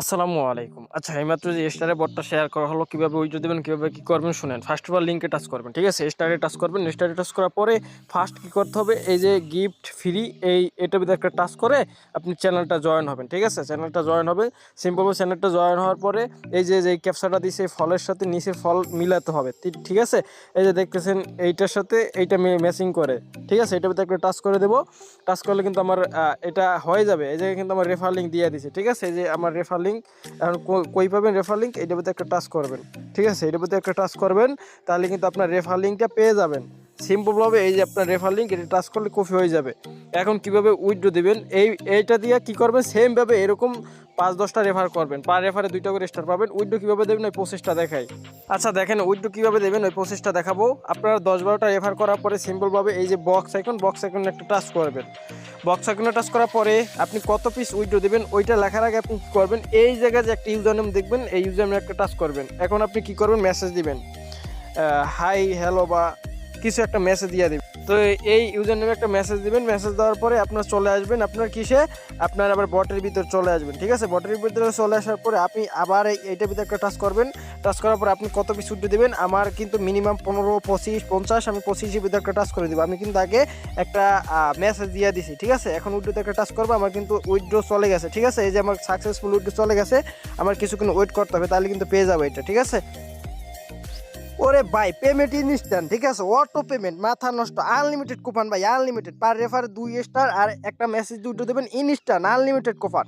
আসসালামু আলাইকুম। আচ্ছা, এইমাত্র যে স্টারে বটটা শেয়ার করা হলো, কিভাবে উইথড্র দিবেন, কিভাবে কি করবেন শুনেন। ফার্স্ট অফ অল লিংকে টাচ করবেন, ঠিক আছে? স্টারে টাচ করবেন। স্টারে টাচ করার পরে ফার্স্ট কি করতে হবে, এই যে গিফট ফ্রি এটার ভিতরে একটা টাচ করে আপনি চ্যানেলটা জয়েন হবেন, ঠিক আছে? চ্যানেলটা জয়েন হবে। সিম্পল চ্যানেলটা জয়েন হওয়ার পরে এই যে ক্যাপচাটা দিছে ফলের সাথে নিচে ফল মিলাতে হবে, ঠিক আছে? এই যে দেখতেছেন এইটার সাথে এইটা ম্যাচিং করে, ঠিক আছে? এটার ভিতরে একটা টাচ করে দেবো। টাচ করলে কিন্তু আমার এটা হয়ে যাবে। এই যে কিন্তু আমার রেফার লিঙ্ক দিয়ে দিছে, ঠিক আছে? এই যে আমার রেফার লিঙ্ক। এখন কই পাবেন রেফার লিঙ্ক? এইটার ভিতরে একটা টাচ করবেন, ঠিক আছে? এটার ভিতরে একটা টাচ করবেন, তাহলে কিন্তু আপনার রেফার লিঙ্কটা পেয়ে যাবেন। সিম্পলভাবে এই যে আপনার রেফার লিঙ্ক, এটা টাচ করলে কপি হয়ে যাবে। এখন কিভাবে উইথড্র দিবেন, এইটা দিয়ে কি করবেন, সেমভাবে এরকম 5-10টা রেফার করবেন। পার রেফারে 2টা করে স্টার পাবেন। উইথড্র কীভাবে দেবেন ওই প্রসেসটা দেখাই। আচ্ছা দেখেন, উইথড্র কীভাবে দেবেন ওই প্রসেসটা দেখাবো। আপনারা 10-12টা রেফার করার পরে সিম্পলভাবে এই যে বক্স আইকন একটা টাচ করবেন। বক্স আইকনে টাচ করার পরে আপনি কত পিস উইথড্র দেবেন ওইটা লেখার আগে আপনি কী করবেন, এই জায়গায় যে একটা ইউজার নেম দেখবেন, এই ইউজার নেম একটা টাচ করবেন। এখন আপনি কি করবেন, মেসেজ দিবেন, হাই হ্যালো বা কিছু একটা মেসেজ দিয়ে দিবেন। তো এই ইউজার নেমে একটা মেসেজ দিবেন। মেসেজ দেওয়ার পরে আপনার চলে আসবেন আপনার কিসে, আপনার আবার বটের ভিতর চলে আসবেন, ঠিক আছে? বটের ভিতরে চলে আসার পরে আপনি আবার এইটার ভিতরে একটা টাচ করবেন। টাচ করার পরে আপনি কত পিস উইথড্র দেবেন, আমার কিন্তু মিনিমাম 15, 25, 50, আমি 25-এর ভিতরে একটা টাচ করে দেবো। আমি কিন্তু আগে একটা মেসেজ দিয়ে দিছি, ঠিক আছে? এখন উইথড্রোতে একটা টাচ করবো, আমার কিন্তু উইথড্র চলে গেছে, ঠিক আছে? এই যে আমার সাকসেসফুল উইথড্র চলে গেছে। আমার কিছুক্ষণ ওয়েট করতে হবে, তাহলে কিন্তু পেয়ে যাবো এটা, ঠিক আছে? ওরে ভাই, পেমেন্ট ইনস্ট্যান্ট, ঠিক আছে? অটো পেমেন্ট, মাথা নষ্ট, আনলিমিটেড কুপন ভাই, আনলিমিটেড। পার রেফার 2 স্টার আর একটা মেসেজ দুটো দেবেন, ইনস্ট্যান্ট আনলিমিটেড কুপন।